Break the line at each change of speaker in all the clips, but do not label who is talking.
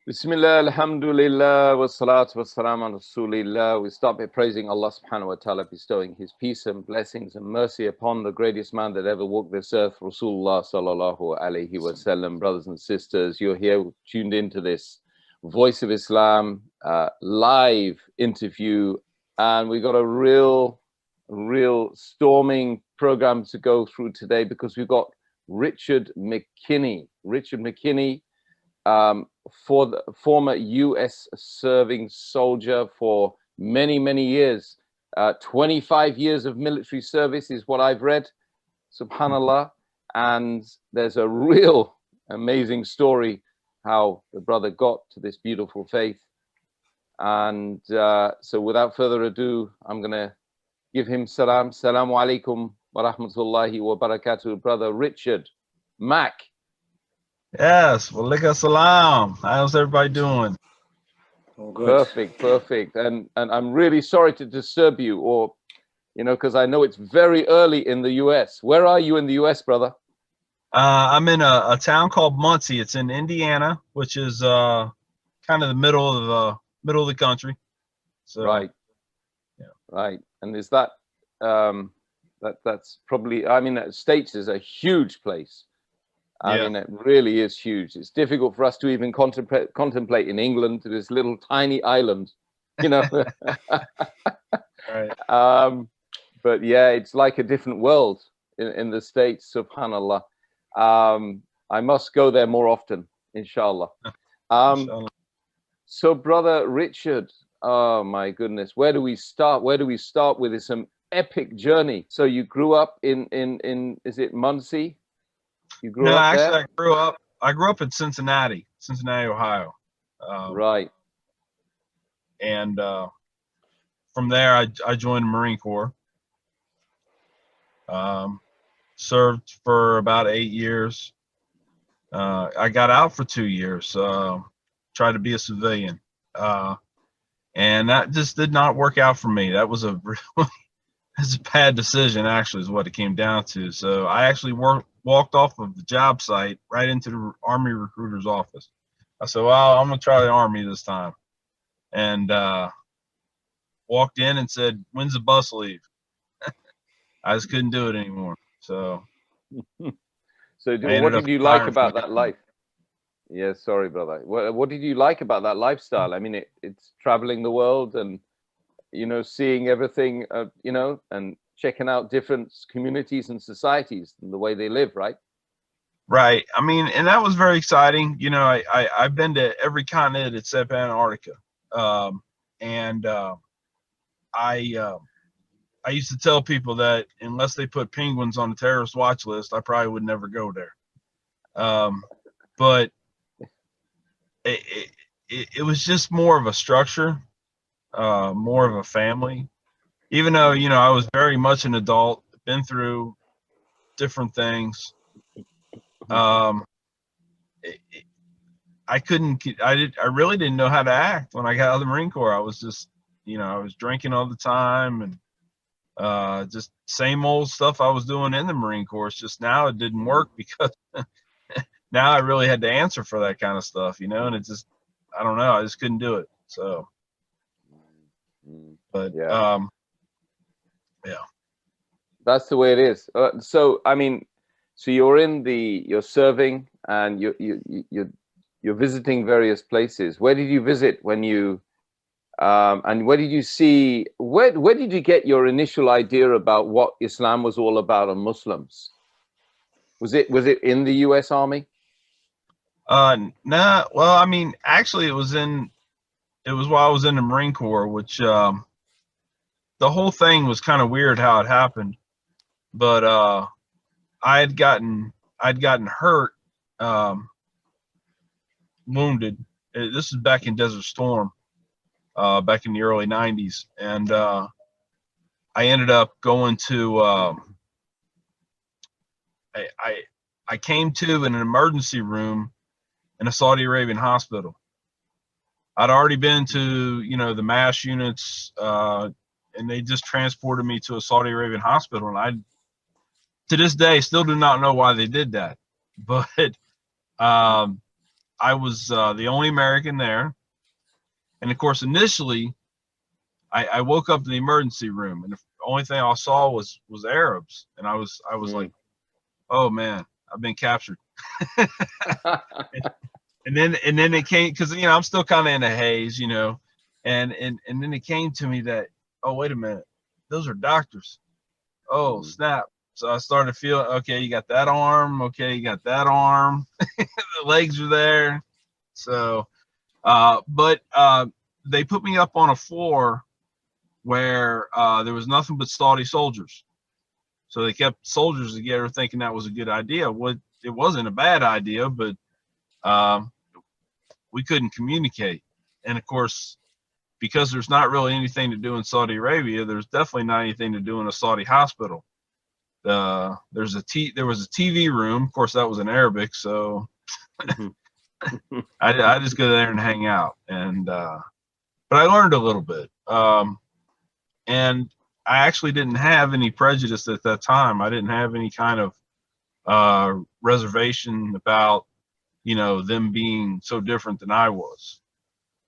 Bismillah, alhamdulillah, wa salatu wa salam ala rasulillah. We start by praising Allah subhanahu wa ta'ala, bestowing his peace and blessings and mercy upon the greatest man that ever walked this earth, Rasulullah sallallahu alayhi wa sallam. Brothers and sisters, you're here tuned into this Voice of Islam live interview, and we got a real storming program to go through today because we've got Richard McKinney. Richard McKinney, for the former U.S. serving soldier for many years, 25 years of military service is what I've read, subhanallah. And there's a real amazing story how the brother got to this beautiful faith. And so without further ado, I'm gonna give him salam. Assalamu alaikum wa rahmatullahi wa barakatuh, brother Richard Mac.
Yes, walaikum salam. How's everybody doing?
Oh, good.
Perfect. And I'm really sorry to disturb you, or because I know it's very early in the US. Where are you in the US, brother?
I'm in a town called Muncie. It's in Indiana, which is kind of the middle of the country. So
Right.
Yeah.
Right. And is that that's probably, I mean, States is a huge place. I mean, it really is huge. It's difficult for us to even contemplate in England, this little tiny island,
Right.
But yeah, it's like a different world in the States, subhanallah. I must go there more often, inshallah. So brother Richard, oh my goodness, where do we start? Where do we start with this epic journey? So you grew up in is it Muncie? You grew up
actually,
there?
I grew up in Cincinnati, Ohio.
Right.
And from there, I joined the Marine Corps. Served for about 8 years. I got out for 2 years. Tried to be a civilian, and that just did not work out for me. That was it's a bad decision, actually, is what it came down to. So I actually walked off of the job site right into the Army recruiter's office. I said, well, I'm going to try the Army this time. And walked in and said, when's the bus leave? I just couldn't do it anymore. So
what did you like about that life? Yeah, sorry, brother. What did you like about that lifestyle? I mean, it's traveling the world and seeing everything, and checking out different communities and societies and the way they live, right?
Right. I mean, and that was very exciting. I've been to every continent except Antarctica. I used to tell people that unless they put penguins on the terrorist watch list, I probably would never go there. But it was just more of a structure, more of a family. Even though, I was very much an adult, been through different things. I really didn't know how to act when I got out of the Marine Corps. I was just, I was drinking all the time and just same old stuff I was doing in the Marine Corps. It's just now it didn't work because now I really had to answer for that kind of stuff, and it just, I don't know, I just couldn't do it. So, but yeah.
That's the way it is. So I mean, so you're serving and you're visiting various places. Where did you visit when you and where did you see, where did you get your initial idea about what Islam was all about and Muslims? Was it in the US Army?
Nah, well, I mean, actually it was while I was in the Marine Corps, which the whole thing was kind of weird how it happened. But I'd gotten hurt, wounded. This is back in Desert Storm, back in the early 90s. And I ended up going to, I came to in an emergency room in a Saudi Arabian hospital. I'd already been to, the MASH units, and they just transported me to a Saudi Arabian hospital. And to this day, still do not know why they did that. But I was the only American there, and of course, initially, I woke up in the emergency room, and the only thing I saw was Arabs, and I was like, oh man, I've been captured. And then it came, because I'm still kind of in a haze, and then it came to me that, oh, wait a minute, those are doctors. Oh snap. So I started feeling, okay, you got that arm, okay, you got that arm, the legs are there. So but they put me up on a floor where there was nothing but Saudi soldiers. So they kept soldiers together, thinking that was a good idea. It wasn't a bad idea, but we couldn't communicate. And of course, because there's not really anything to do in Saudi Arabia, there's definitely not anything to do in a Saudi hospital. There was a TV room. Of course, that was in Arabic, so I just go there and hang out. And but I learned a little bit. And I actually didn't have any prejudice at that time. I didn't have any kind of reservation about them being so different than I was,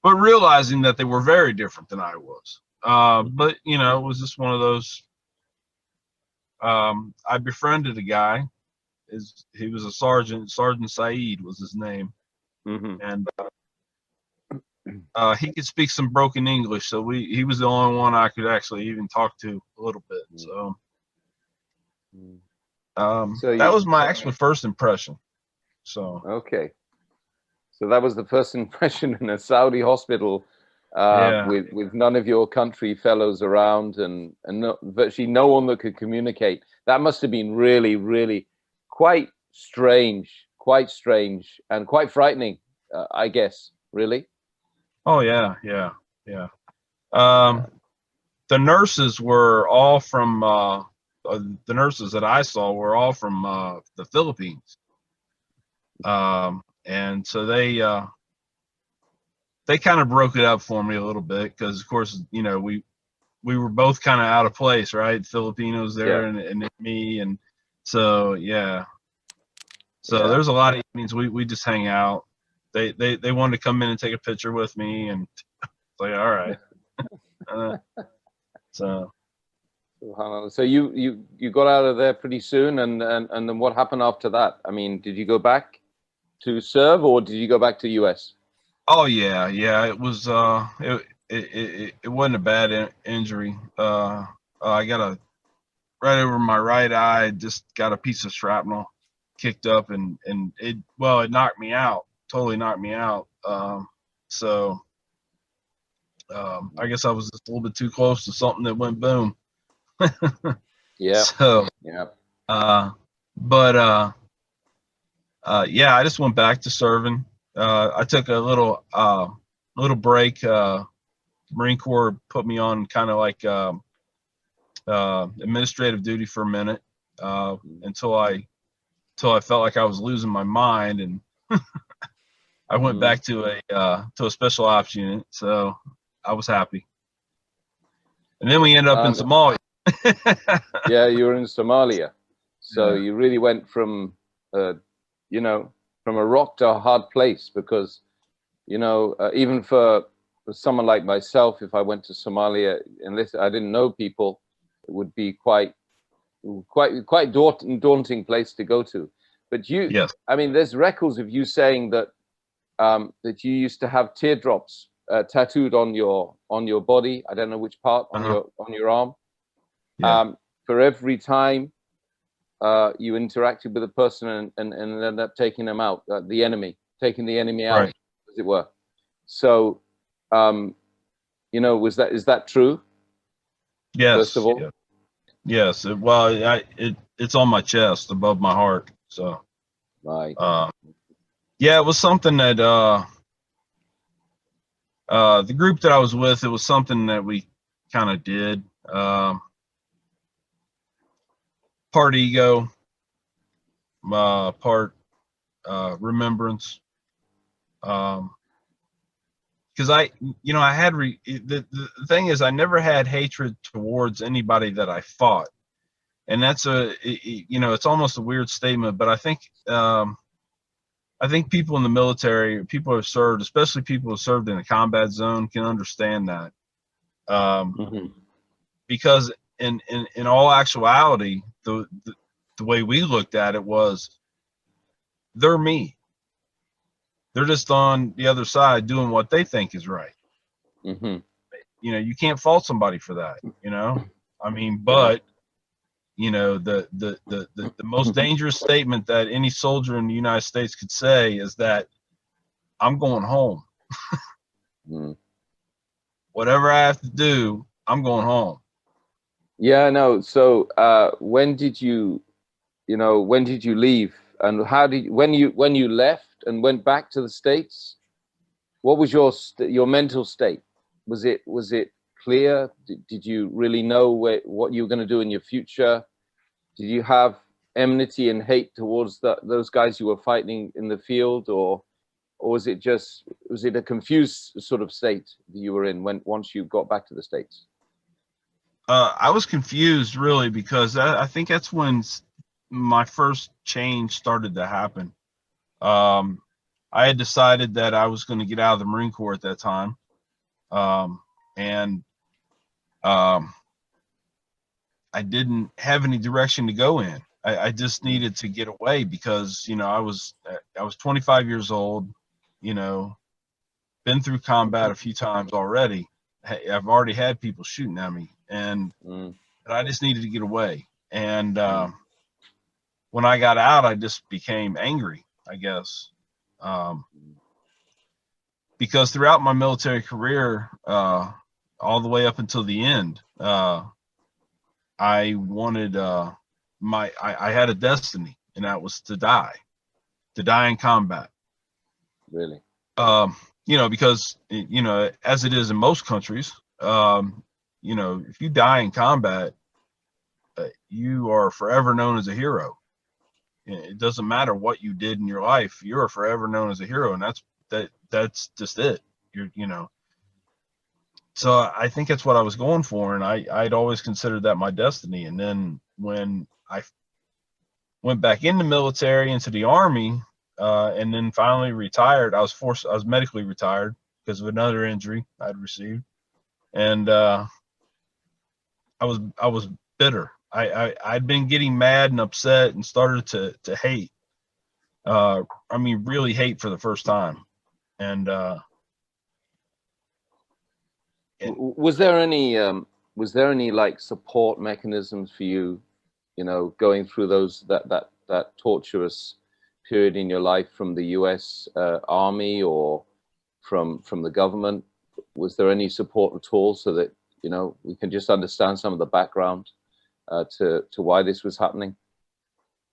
but realizing that they were very different than I was. But it was just one of those. I befriended a guy. He was a sergeant. Sergeant Saeed was his name, and he could speak some broken English. So he was the only one I could actually even talk to a little bit. So, that was my actual first impression. So
okay, so that was the first impression in a Saudi hospital, with none of your country fellows around, and virtually no one that could communicate. That must have been really, really quite strange, and quite frightening, I guess. Really.
Oh yeah. The nurses were all from the nurses that I saw were all from the Philippines. And so they kind of broke it up for me a little bit, because of course, we were both kind of out of place, right? Filipinos there, and me, and so so there's a lot of evenings we just hang out. They wanted to come in and take a picture with me, and it's like, all right. So
you got out of there pretty soon, and then what happened after that? I mean, did you go back to serve, or did you go back to US?
Oh yeah, it was it wasn't a bad injury. I got right over my right eye, just got a piece of shrapnel kicked up, and it knocked me out, totally knocked me out. So I guess I was just a little bit too close to something that went boom.
Yeah.
So
yeah.
But I just went back to serving. I took a little break. Marine Corps put me on kind of like administrative duty for a minute, until I felt like I was losing my mind, and I went back to a special ops unit. So I was happy. And then we ended up in Somalia.
Yeah, you were in Somalia. So you really went from from a rock to a hard place, because even for someone like myself, if I went to Somalia, unless I didn't know people, it would be quite daunting place to go to. But I mean, there's records of you saying that that you used to have teardrops tattooed on your body. I don't know which part, on your arm. For every time you interacted with a person and ended up taking them out, taking the enemy out, as it were. So, is that true?
Yes.
First of all,
yes. It's on my chest above my heart. So,
right.
It was something that the group that I was with, it was something that we kind of did. Part ego, part remembrance. Because I had the thing is, I never had hatred towards anybody that I fought, and that's it's almost a weird statement, but I think I think people in the military, people who have served, especially people who served in a combat zone, can understand that.
Mhm.
Because in all actuality, the way we looked at it was, they're me. They're just on the other side doing what they think is right.
Mhm.
You know, you can't fault somebody for that, you know? I mean,
Yeah.
but you know, the most dangerous statement that any soldier in the United States could say is that I'm going home.
Mm.
Whatever I have to do, I'm going home.
Yeah, no. So, when did you, when did you leave, and how did when you left and went back to the States? What was your mental state? Was it clear? Did you really know what you were going to do in your future? Did you have enmity and hate towards those guys you were fighting in the field, or was it a confused sort of state that you were in once you got back to the States?
I was confused really, because I think that's when my first change started to happen. I had decided that I was going to get out of the Marine Corps at that time. And I didn't have any direction to go in. I just needed to get away because, you know, I was 25 years old, you know, been through combat a few times already. I've already had people shooting at me, and
Mm,
I just needed to get away. And
mm,
when I got out, I just became angry, I guess, um, because throughout my military career, all the way up until the end, I wanted I had a destiny, and that was to die in combat.
really?
You know, because, you know, as it is in most countries, you know, if you die in combat, you are forever known as a hero. It doesn't matter what you did in your life; you are forever known as a hero, and that's just it. You know. So I think that's what I was going for, and I'd always considered that my destiny. And then when I went back in the military, into the army, and then finally retired, I was medically retired because of another injury I'd received, and I was bitter. I'd been getting mad and upset and started to hate. I mean, really hate for the first time. And
Was there any like support mechanisms for you, going through that torturous period in your life from the U.S. Army or from the government? Was there any support at all so that we can just understand some of the background to why this was happening?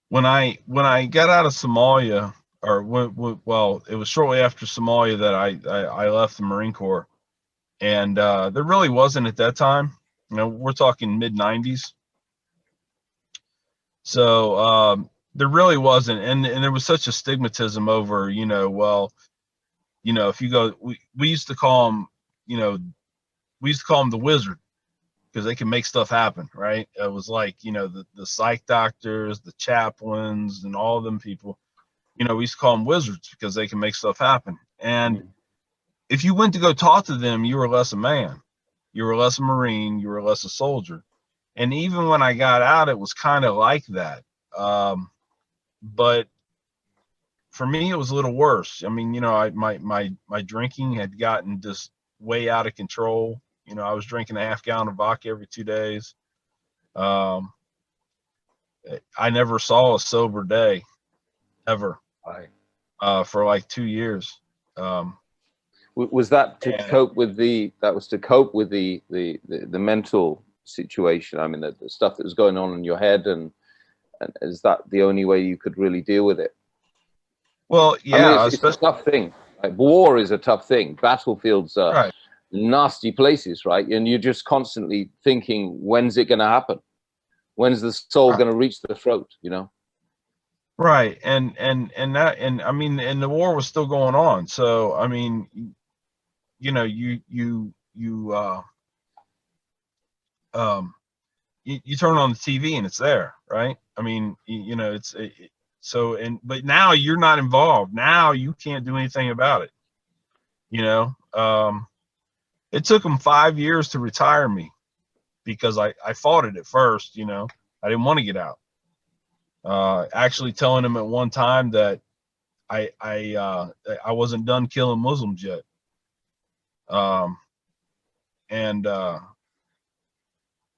when I got out of Somalia, or well, it was shortly after Somalia that I left the Marine Corps, and there really wasn't at that time. You know, we're talking mid '90s, so there really wasn't, and there was such a stigmatism over, you know, well, you know, if you go, we used to call them, you know, we used to call them the wizard, because they can make stuff happen, right? It was like, you know, the psych doctors, the chaplains, and all of them people, you know, we used to call them wizards because they can make stuff happen. And
Mm.
if you went to go talk to them, you were less a man, you were less a Marine, you were less a soldier. And even when I got out, it was kind of like that. But for me, it was a little worse. I mean, you know, my drinking had gotten just way out of control. You know, I was drinking a half gallon of vodka every 2 days. Um, I never saw a sober day ever,
Right.
for like 2 years. Um,
Was that to
and
cope with the mental situation? I mean, the stuff that was going on in your head, and is that the only way you could really deal with it?
well,
I mean,
yeah,
it's a
especially
tough thing. Right? War is a tough thing. Battlefields are
right,
nasty places, right? And you're just constantly thinking, when's it going to happen? When's the soul
right,
going to reach the throat?
right, and that, and I mean, and the war was still going on. So I mean, you know, um, you turn on the TV and it's there, right? I mean, you know, but now you're not involved. Now you can't do anything about it. You know, it took them 5 years to retire me because I fought it at first. You know, I didn't want to get out. Actually telling them at one time that I wasn't done killing Muslims yet. I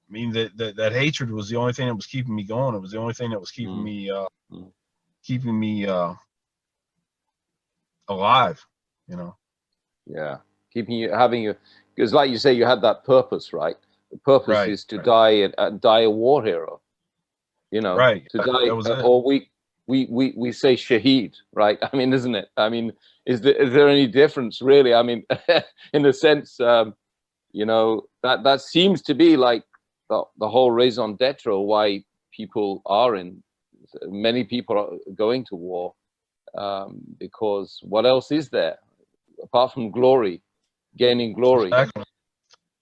mean, that hatred was the only thing that was keeping me going. It was the only thing that was keeping me alive, you know.
Yeah, keeping you, having you, because like you say, you had that purpose, right? The purpose is to die a war hero, you know, to die,
that was it.
or we say shaheed, right? I mean, isn't it? I mean, is there any difference really? I mean, in a sense, you know, that seems to be like the whole raison d'etre why many people are going to war, because what else is there apart from glory, gaining glory?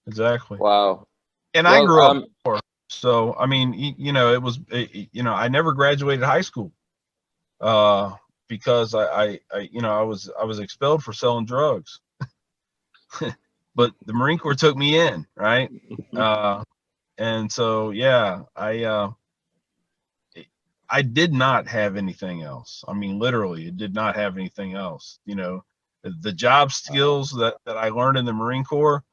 Exactly.
Wow.
And I grew up poor, so I mean, you know, you know, I never graduated high school because I you know, I was expelled for selling drugs. But the Marine Corps took me in, right? And so, yeah, I did not have anything else. I mean, literally, it did not have anything else. You know, the job skills that I learned in the Marine Corps,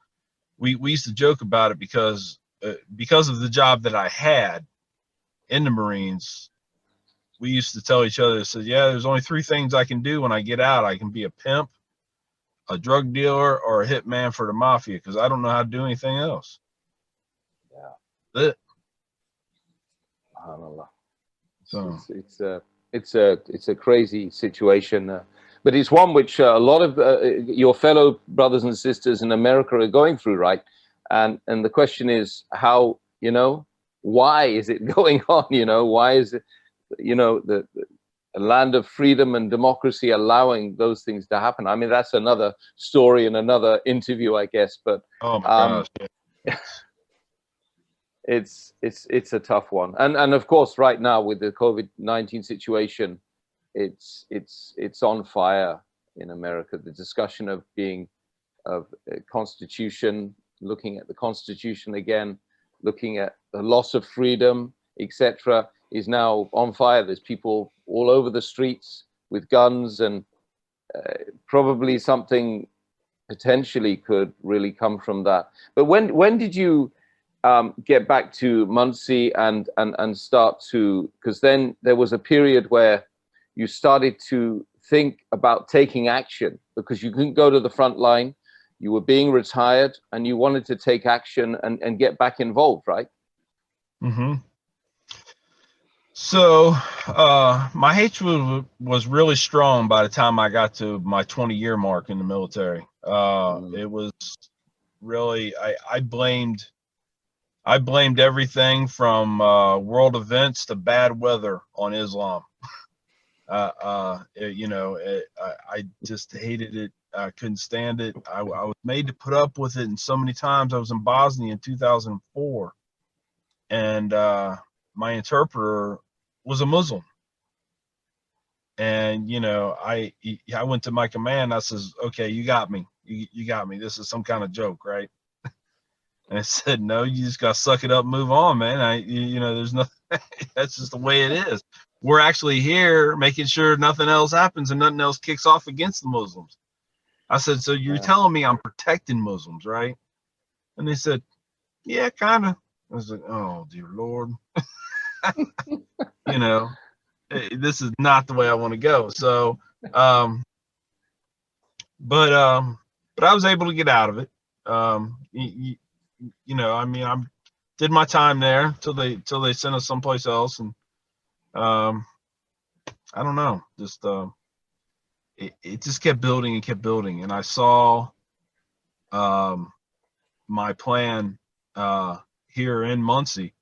we used to joke about it because of the job that I had in the Marines. We used to tell each other, said, yeah, there's only 3 things I can do when I get out. I can be a pimp, a drug dealer, or a hitman for the mafia, because I don't know how to do anything else.
Yeah.
That's it.
So it's a crazy situation, but it's one which a lot of your fellow brothers and sisters in America are going through, right? And the question is, how, you know, why is it going on? You know, why is it, you know, the land of freedom and democracy allowing those things to happen? I mean, that's another story and another interview, I guess. But
oh my gosh.
It's a tough one, and of course, right now with the COVID-19 situation, it's on fire in America. The discussion of constitution, looking at the Constitution again, looking at the loss of freedom, etc., is now on fire. There's people all over the streets with guns, and probably something potentially could really come from that. But when did you get back to Muncie and start to, because then there was a period where you started to think about taking action because you couldn't go to the front line, you were being retired, and you wanted to take action and get back involved, right?
Mm-hmm. So my hatred was really strong by the time I got to my 20-year mark in the military. It was really, I blamed everything from world events to bad weather on Islam. You know, I just hated it. I couldn't stand it. I was made to put up with it, and so many times. I was in Bosnia in 2004, and my interpreter was a Muslim. And, you know, I went to my command. I says, okay, you got me. You got me. This is some kind of joke, right? And I said, no, you just got to suck it up and move on, man. You know, there's nothing. That's just the way it is. We're actually here making sure nothing else happens and nothing else kicks off against the Muslims. I said, so you're telling me I'm protecting Muslims, right? And they said, yeah, kind of. I was like, oh, dear Lord. You know, this is not the way I want to go. So, but I was able to get out of it. You know, I mean, I did my time there till they sent us someplace else, and I don't know, just it just kept building and kept building, and I saw my plan here in Muncie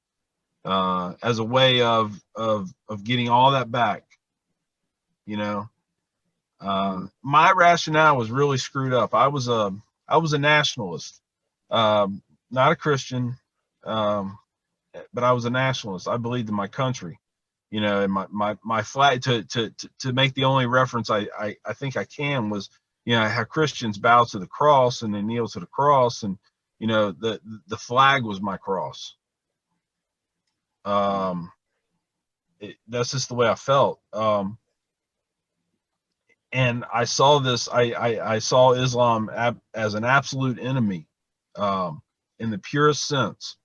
as a way of getting all that back. You know, my rationale was really screwed up. I was a nationalist, not a Christian, but I was a nationalist. I believed in my country, you know, and my flag to make the only reference I think I can was, you know, how Christians bow to the cross and they kneel to the cross, and you know, the flag was my cross. That's just the way I felt. And I saw this. I saw Islam as an absolute enemy, in the purest sense.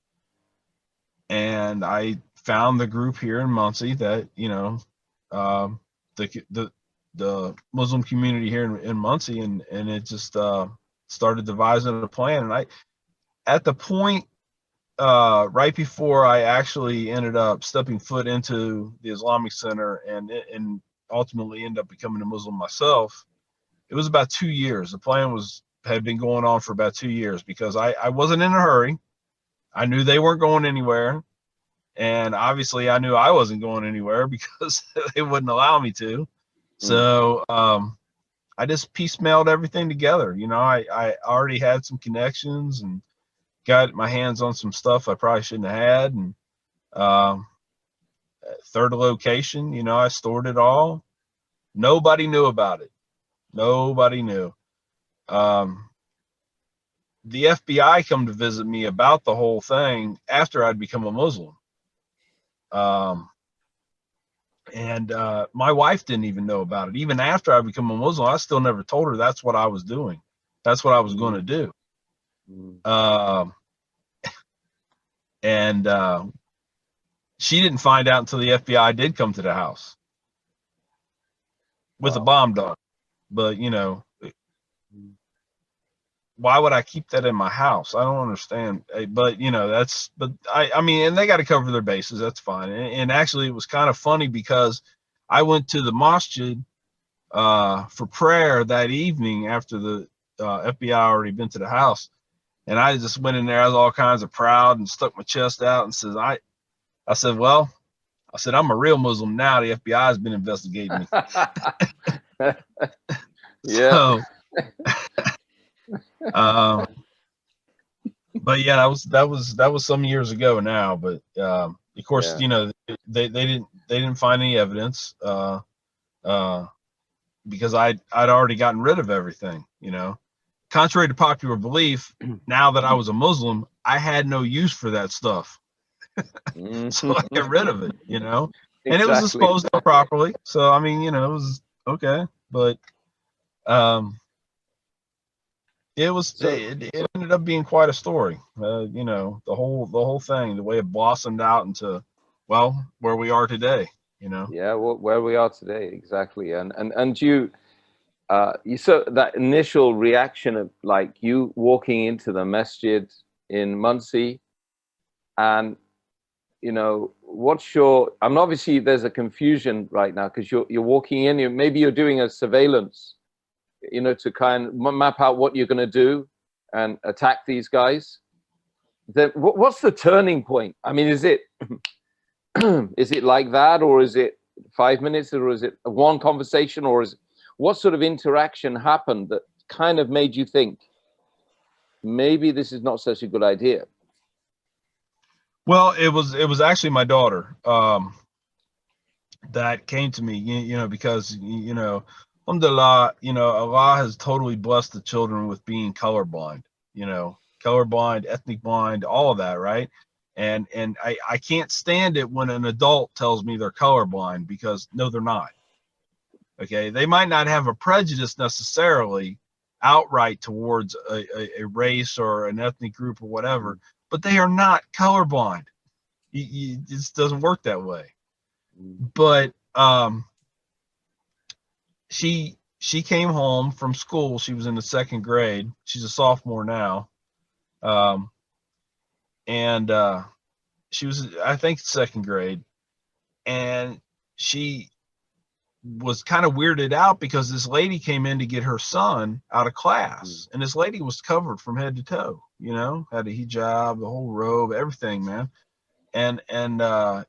And I found the group here in Muncie that, you know, the Muslim community here in Muncie, and it just started devising a plan. And I, at the point, right before I actually ended up stepping foot into the Islamic Center and ultimately end up becoming a Muslim myself, it was about 2 years. The plan had been going on for about 2 years, because I wasn't in a hurry. I knew they weren't going anywhere. And obviously I knew I wasn't going anywhere because they wouldn't allow me to. So I just piecemealed everything together. You know, I already had some connections and got my hands on some stuff I probably shouldn't have had. And third location, you know, I stored it all. Nobody knew about it. Nobody knew. The FBI come to visit me about the whole thing after I'd become a Muslim. And my wife didn't even know about it. Even after I become a Muslim, I still never told her that's what I was doing. That's what I was going to do. And she didn't find out until the FBI did come to the house with a bomb dog. But, you know, why would I keep that in my house? I don't understand. But, you know, I mean, and they got to cover their bases. That's fine. And actually, it was kind of funny because I went to the masjid for prayer that evening after the FBI already been to the house. And I just went in there. I was all kinds of proud and stuck my chest out and says, I said, well, I said, I'm a real Muslim now. The FBI has been investigating me.
Yeah.
So, but yeah, that was some years ago now. But of course, you know, they didn't find any evidence because I'd already gotten rid of everything. You know, contrary to popular belief, now that I was a Muslim, I had no use for that stuff. So I got rid of it, you know, and it was disposed of properly. So, I mean, you know, it was okay, but it ended up being quite a story. You know, the whole thing, the way it blossomed out into, well, where we are today, you know.
Yeah, well, where we are today, exactly. And you saw that initial reaction of like you walking into the masjid in Muncie, and you know, I'm obviously there's a confusion right now because you're walking in, maybe you're doing a surveillance, you know, to kind of map out what you're going to do and attack these guys. Then what's the turning point? I mean, is it is it like that, or is it 5 minutes, or is it one conversation, or what sort of interaction happened that kind of made you think maybe this is not such a good idea?
Well, it was actually my daughter that came to me, you know, because, you know, alhamdulillah, you know, Allah has totally blessed the children with being colorblind, you know, colorblind, ethnic blind, all of that, right? And I can't stand it when an adult tells me they're colorblind, because no, they're not. Okay, they might not have a prejudice necessarily outright towards a race or an ethnic group or whatever, but they are not colorblind. It just doesn't work that way. But she came home from school. She was in the 2nd grade. She's a sophomore now. And she was, I think, 2nd grade. And she was kind of weirded out because this lady came in to get her son out of class. And this lady was covered from head to toe, you know, had a hijab, the whole robe, everything, man. And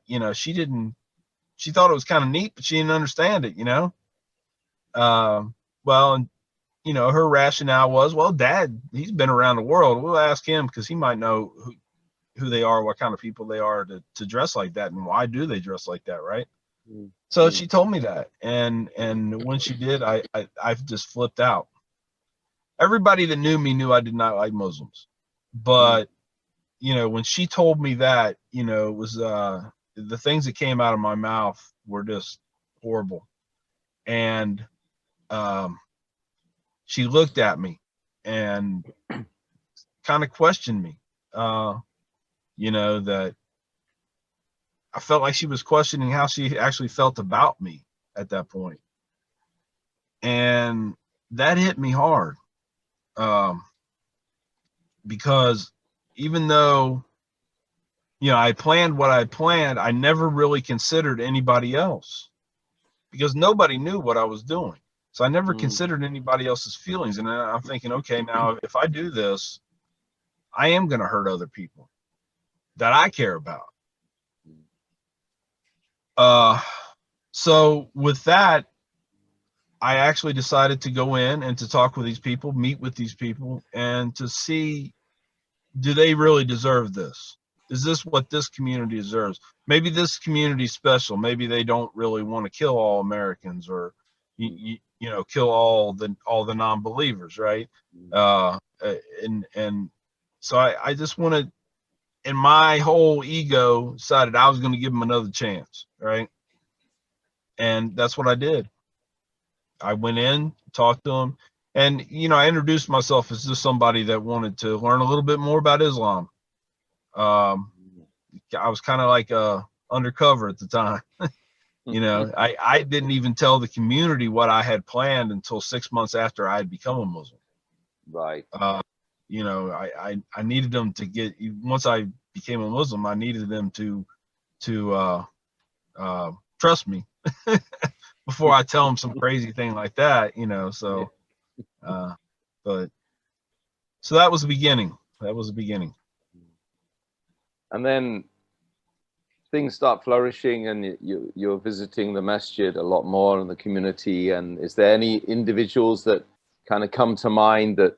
you know, she thought it was kind of neat, but she didn't understand it, you know. Well, and you know, her rationale was, well, Dad, he's been around the world. We'll ask him because he might know who they are, what kind of people they are to dress like that, and why do they dress like that, right? So she told me that, and when she did, I just flipped out. Everybody that knew me knew I did not like Muslims, but you know, when she told me that, you know, it was the things that came out of my mouth were just horrible, and she looked at me and kind of questioned me. You know, that I felt like she was questioning how she actually felt about me at that point. And that hit me hard, because even though, you know, I planned what I planned, I never really considered anybody else because nobody knew what I was doing. So I never considered anybody else's feelings. And I'm thinking, okay, now if I do this, I am going to hurt other people that I care about. So with that, I actually decided to go in and to talk with these people, meet with these people, and to see, do they really deserve this? Is this what this community deserves? Maybe this community's special. Maybe they don't really want to kill all Americans, or you know, kill all the non-believers, right? And so I just wanted, and my whole ego decided I was going to give them another chance, right? And that's what I did. I went in, talked to them, and you know, I introduced myself as just somebody that wanted to learn a little bit more about Islam. I was kind of like undercover at the time. You know, I didn't even tell the community what I had planned until 6 months after I had become a Muslim.
Right.
You know, I needed them to get, once I became a Muslim, I needed them to trust me before I tell them some crazy thing like that, you know. So but so that was the beginning. That was the beginning.
And then things start flourishing, and you're visiting the masjid a lot more in the community. And is there any individuals that kind of come to mind that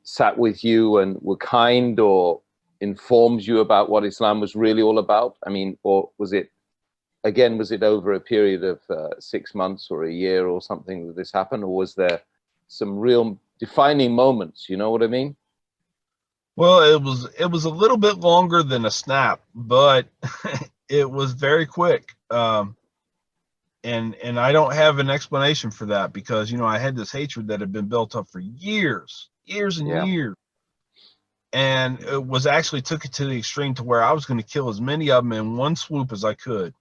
sat with you and were kind or informed you about what Islam was really all about? I mean, or was it over a period of 6 months or a year or something that this happened, or was there some real defining moments? You know what I mean?
Well, it was a little bit longer than a snap, but it was very quick. And I don't have an explanation for that, because you know, I had this hatred that had been built up for years and years, and it was actually took it to the extreme to where I was going to kill as many of them in one swoop as I could.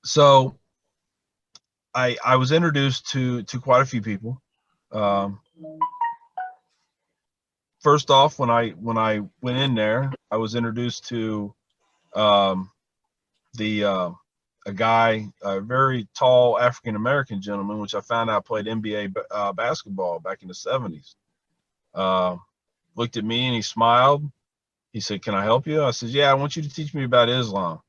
So I was introduced to quite a few people. First off, when I went in there, I was introduced to a guy, a very tall African American gentleman, which I found out played NBA basketball back in the 70s. Looked at me and he smiled. He said, "Can I help you?" I said, "Yeah, I want you to teach me about Islam."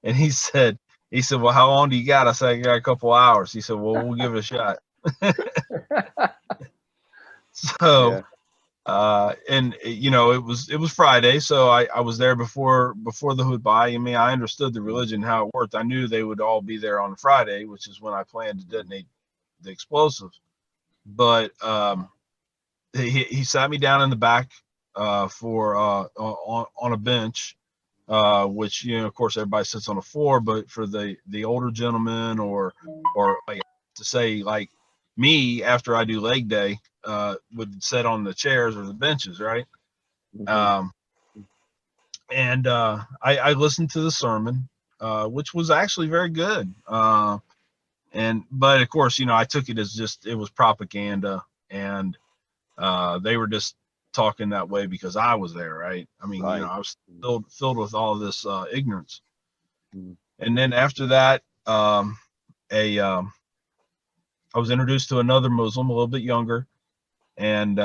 And he said, "Well, how long do you got?" I said, "I got a couple hours." He said, "Well, we'll give it a shot." So, and you know, it was Friday, so I was there before the khutbah. I mean, I understood the religion, how it worked. I knew they would all be there on Friday, which is when I planned to detonate the explosives. But he sat me down in the back for on a bench, which, you know, of course everybody sits on the floor, but for the older gentlemen, or like to say like me, after I do leg day, would sit on the chairs or the benches, right? And I listened to the sermon, which was actually very good. But of course, you know, I took it as just, it was propaganda, and they were just talking that way because I was there, right? I mean, you know, I was filled with all of this ignorance. And then after that, I was introduced to another Muslim, a little bit younger, and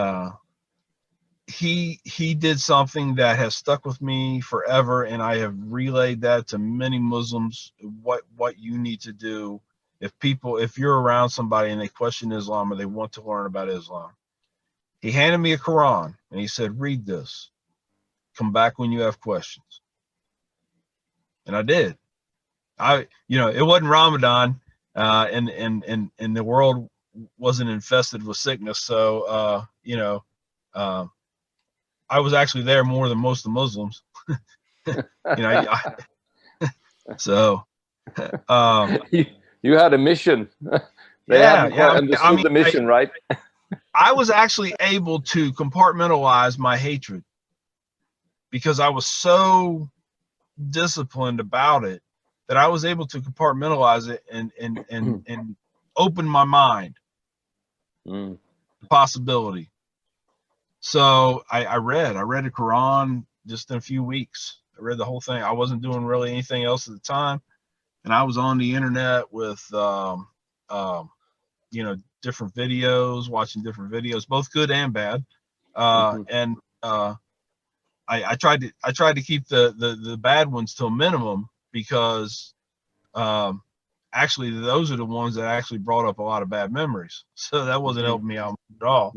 he did something that has stuck with me forever, and I have relayed that to many Muslims, what you need to do if you're around somebody and they question Islam or they want to learn about Islam. He handed me a Quran and he said, "Read this." come back when you have questions. And I did. It wasn't Ramadan, and the world wasn't infested with sickness. So, I was actually there more than most of the Muslims. So,
you had a mission. They
yeah,
hadn't quite understood the mission, right?
I was actually able to compartmentalize my hatred because I was so disciplined about it that I was able to compartmentalize it and open my mind to possibility. So I read the Quran just in a few weeks. I read the whole thing. I wasn't doing really anything else at the time, and I was on the internet with different videos, watching different videos, both good and bad. And I tried to keep the bad ones to a minimum because actually those are the ones that actually brought up a lot of bad memories. So that wasn't helping me out at all.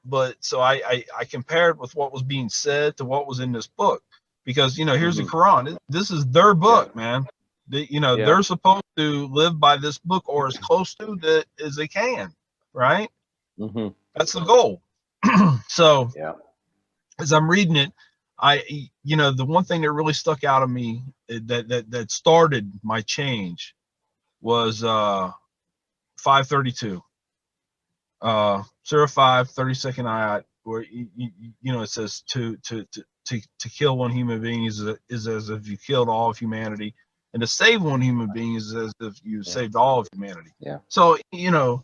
But so I compared with what was being said to what was in this book, because here's the Quran. This is their book, man. They're supposed to live by this book, or as close to that as they can, right? That's the goal. So as I'm reading it, the one thing that really stuck out of me that started my change was 532. Surah 5, 32nd ayat, where it says to kill one human being is as if you killed all of humanity, and to save one human being is as if you saved all of humanity. So I'm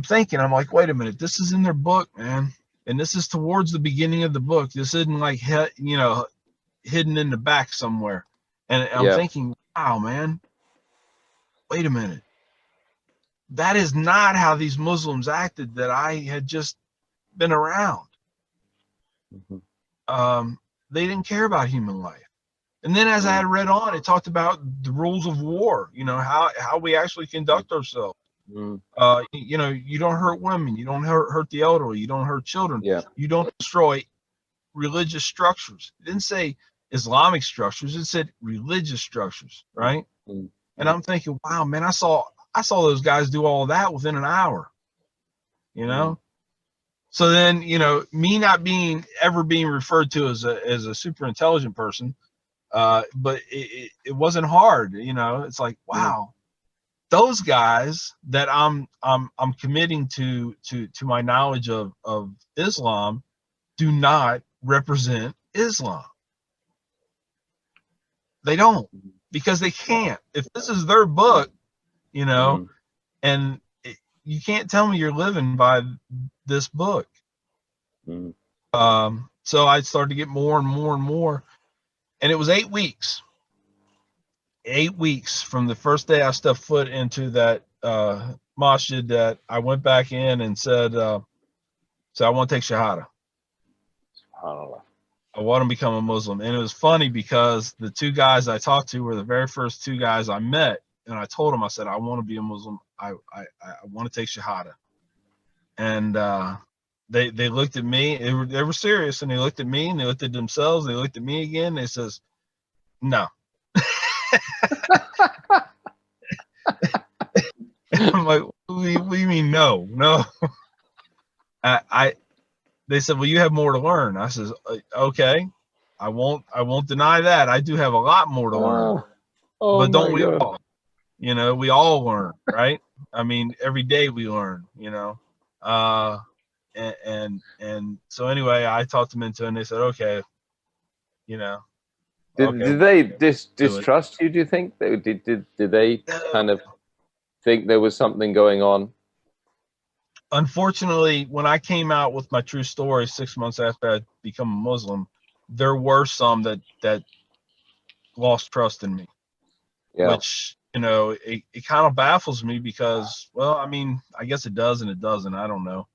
thinking, I'm like, wait a minute, this is in their book, man, and this is towards the beginning of the book. This isn't like hidden in the back somewhere. And I'm thinking, wow, man, wait a minute. That is not how these Muslims acted that I had just been around. They didn't care about human life. And then as I had read on, it talked about the rules of war, how we actually conduct ourselves. You don't hurt women, you don't hurt the elderly, you don't hurt children, you don't destroy religious structures. It didn't say Islamic structures, it said religious structures, right? And I'm thinking, wow, man, I saw those guys do all of that within an hour, So then, me not ever being referred to as a super intelligent person, but it wasn't hard, It's like, wow, those guys that I'm committing to my knowledge of Islam do not represent Islam. They don't, because they can't. If this is their book, and you can't tell me you're living by this book. So I started to get more and more and more, and it was 8 weeks. 8 weeks from the first day I stepped foot into that masjid that I went back in and said, I want to take Shahada. I want to become a Muslim. And it was funny because the two guys I talked to were the very first two guys I met. And I told them, I said, I want to be a Muslim. I want to take Shahada. And they looked at me. They were serious. And they looked at me and they looked at themselves. They looked at me again. They says, no. I'm like, what do you mean no? They said, well, you have more to learn. I says, okay, I won't deny that. I do have a lot more to learn. But don't we all? We all learn, right? I mean, every day we learn, and so anyway, I talked them into it, and they said, okay,
Did they distrust you? Do you think did they kind of think there was something going on?
Unfortunately, when I came out with my true story 6 months after I'd become a Muslim, there were some that lost trust in me, which, it kind of baffles me because, well, I mean, I guess it does and it doesn't. I don't know.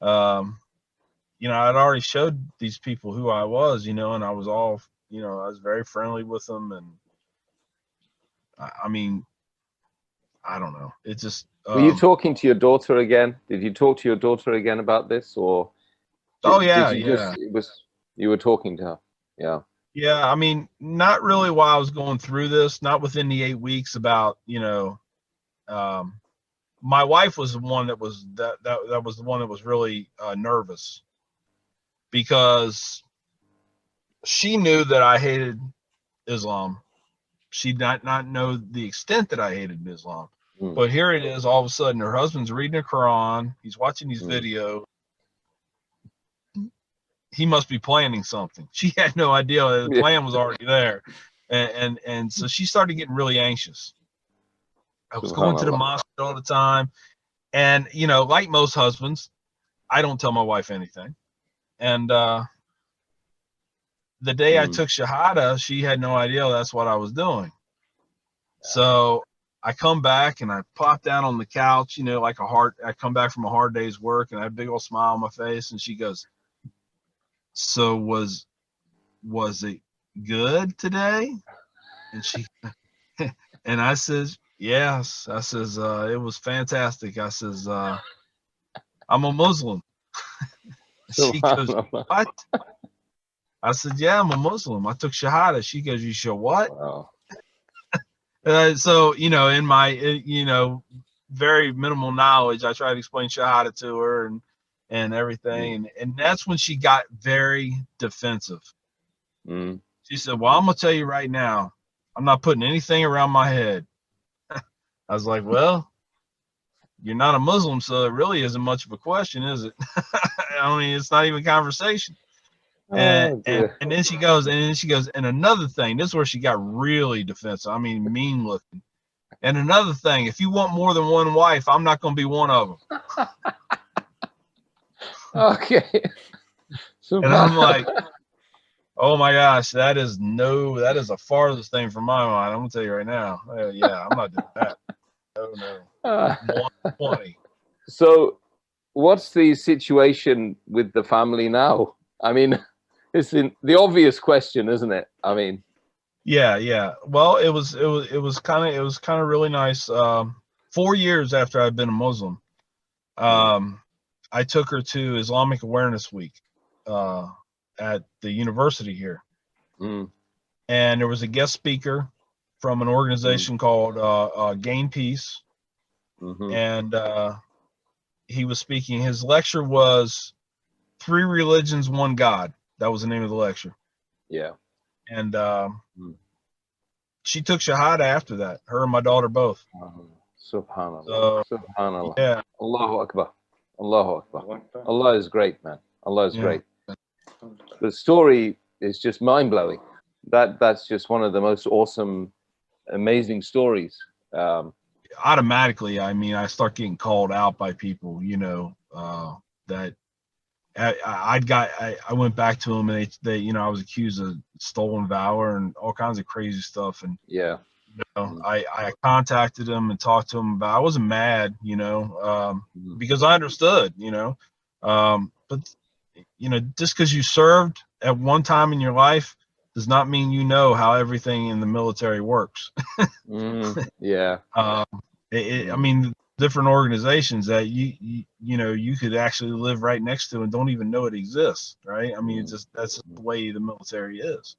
I'd already showed these people who I was, and I was all, I was very friendly with them. And I mean, I don't know. It just.
Were you talking to your daughter again? Did you talk to your daughter again about this, or
Oh
did
yeah,
you
yeah.
just you were talking to her? Yeah.
Yeah, I mean, not really while I was going through this, not within the 8 weeks about, my wife was the one that was that was the one that was really nervous because she knew that I hated Islam. She did not know the extent that I hated Islam.
Mm.
But here it is, all of a sudden her husband's reading the Quran, he's watching these videos. He must be planning something. She had no idea that the plan was already there. And so she started getting really anxious. I was going to the mosque all the time. And, like most husbands, I don't tell my wife anything. And the day I took Shahada, she had no idea that's what I was doing. So I come back and I plop down on the couch, like I come back from a hard day's work and I have a big old smile on my face. And she goes, so was it good today? And she, and I says, yes. I says, it was fantastic. I says, I'm a Muslim. She goes, what? I said, yeah, I'm a Muslim. I took Shahada. She goes, you sure what?
Wow.
So, in my, very minimal knowledge, I tried to explain Shahada to her and everything. And that's when she got very defensive. She said, well, I'm going to tell you right now, I'm not putting anything around my head. I was like, well, you're not a Muslim, so it really isn't much of a question, is it? I mean, it's not even conversation. And then she goes, and another thing, this is where she got really defensive. I mean, mean looking. And another thing, if you want more than one wife, I'm not going to be one of them.
Okay.
And I'm like, oh my gosh, that is the farthest thing from my mind. I'm going to tell you right now. Yeah, I'm not doing that. No. 120.
So what's the situation with the family now? I mean, it's the obvious question, isn't it? I mean,
yeah. Well, it was kind of really nice. 4 years after I'd been a Muslim, I took her to Islamic Awareness Week at the university here, and there was a guest speaker from an organization called Gain Peace, and he was speaking. His lecture was 3 Religions, 1 God. That was the name of the lecture.
Yeah.
And she took Shahada after that, her and my daughter both.
Subhanallah.
So,
Subhanallah.
yeah.
Allahu Akbar. Allahu Akbar. Allah is great, man. Allah is great. The story is just mind-blowing. That's just one of the most awesome, amazing stories.
Automatically, I mean, I start getting called out by people, that I went back to them and they I was accused of stolen valor and all kinds of crazy stuff. And
yeah,
I contacted them and talked to them about. I wasn't mad, because I understood, but just because you served at one time in your life does not mean you know how everything in the military works.
Yeah.
I mean, different organizations that you could actually live right next to and don't even know it exists, right? I mean, that's the way the military is.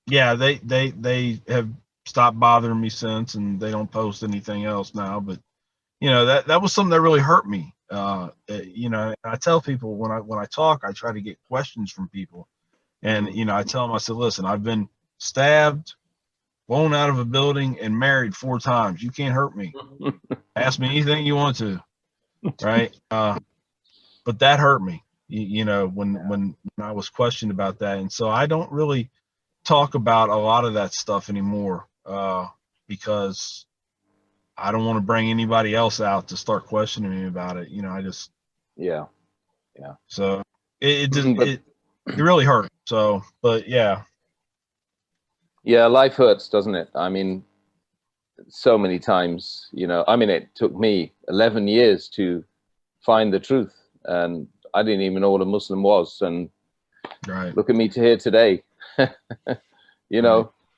Yeah, they have stopped bothering me since, and they don't post anything else now. But that was something that really hurt me. I tell people when I talk, I try to get questions from people, and I tell them, I said, listen, I've been stabbed, blown out of a building, and married 4 times. You can't hurt me. Ask me anything you want to, right? But that hurt me, when I was questioned about that. And so I don't really talk about a lot of that stuff anymore, because I don't want to bring anybody else out to start questioning me about it. I just,
yeah.
So it really hurt. So, but yeah.
Yeah, life hurts, doesn't it? I mean, so many times, I mean, it took me 11 years to find the truth, and I didn't even know what a Muslim was. And
right.
Look at me to here today.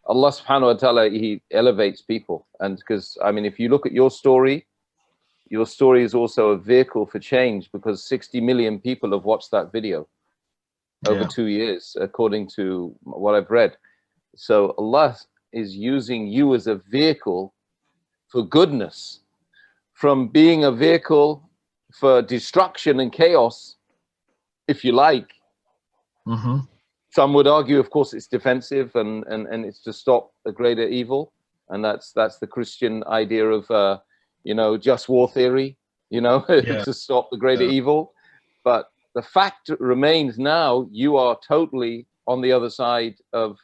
Allah subhanahu wa ta'ala, he elevates people. And because, I mean, if you look at your story is also a vehicle for change, because 60 million people have watched that video over 2 years, according to what I've read. So Allah is using you as a vehicle for goodness, from being a vehicle for destruction and chaos, if you like.
Mm-hmm.
Some would argue, of course, it's defensive and it's to stop a greater evil. And that's the Christian idea of, you know, just war theory, you know, to stop the greater evil. But the fact remains now, you are totally on the other side of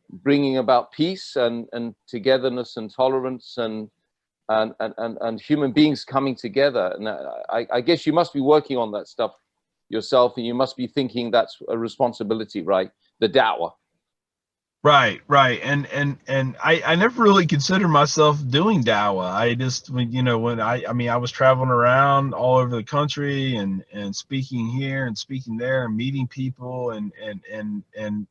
bringing about peace and togetherness and tolerance and human beings coming together. And I guess you must be working on that stuff yourself, and you must be thinking that's a responsibility, right? The da'wah.
Right. And I never really considered myself doing dawah. I just, you know, when I mean, I was traveling around all over the country and speaking here and speaking there and meeting people and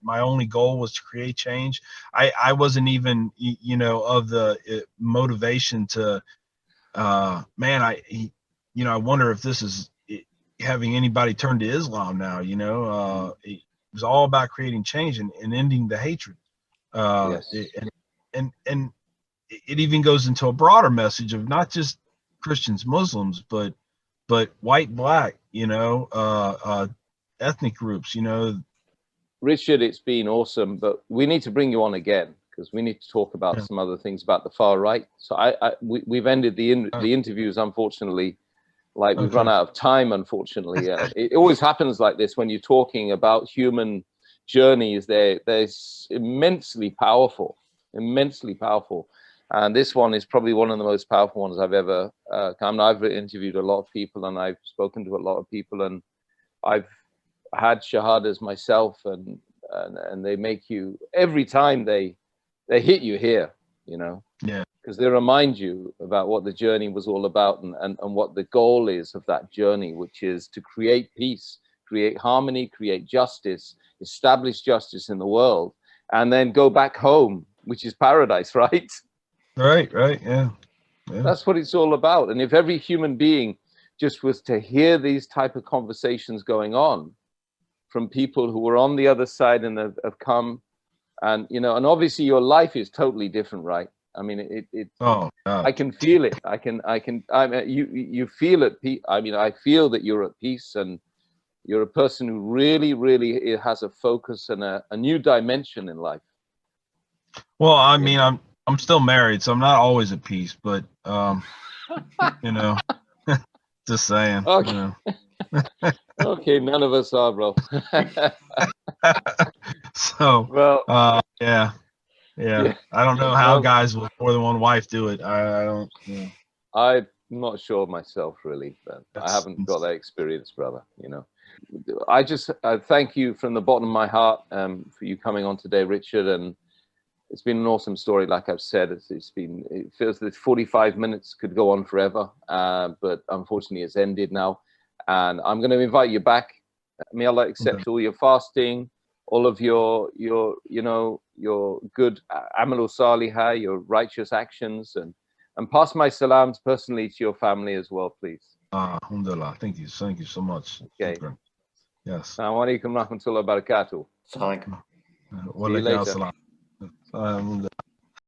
my only goal was to create change. I wasn't even, you know, of the motivation to, man, I wonder if this is having anybody turn to Islam now, you know. It was all about creating change and ending the hatred.
Yes.
And it even goes into a broader message of not just Christians, Muslims, but white, black, you know, ethnic groups, you know.
Richard, it's been awesome, but we need to bring you on again, because we need to talk about some other things about the far right. So we've ended the interviews, unfortunately. Like, we've run out of time, unfortunately. It always happens like this when you're talking about human journeys. They're immensely powerful, and this one is probably one of the most powerful ones I've ever come. I've interviewed a lot of people, and I've spoken to a lot of people, and I've had shahadas myself, and they make you, every time they hit you here, you know.
Yeah.
Because they remind you about what the journey was all about, and what the goal is of that journey, which is to create peace, create harmony, create justice, establish justice in the world, and then go back home, which is paradise, right?
Right, yeah.
That's what it's all about. And if every human being just was to hear these type of conversations going on from people who were on the other side and have come, and, you know, and obviously your life is totally different, right? I mean,
Oh, God.
I can feel it. I mean, you feel at peace. I mean, I feel that you're at peace, and you're a person who really, really has a focus and a new dimension in life.
Well, I mean, I'm still married, so I'm not always at peace, but you know, just saying.
Okay.
You know.
Okay, none of us are, bro.
So,
well,
yeah. I don't know how guys with more than one wife do it. I don't. Yeah.
I'm not sure myself, really, but I haven't got that experience, brother. You know, I just thank you from the bottom of my heart for you coming on today, Richard. And it's been an awesome story. Like I've said, it feels that 45 minutes could go on forever, but unfortunately, it's ended now. And I'm going to invite you back. May Allah accept all your fasting, all of your you know, your good amal salihah, your righteous actions, and pass my salams personally to your family as well, please.
Alhamdulillah. Thank you so much.
Okay.
Yes.
Assalamu alaikum rahmatullahi wa barakatuh.
Assalamu alaikum.
See you later.
Alaikum assalam.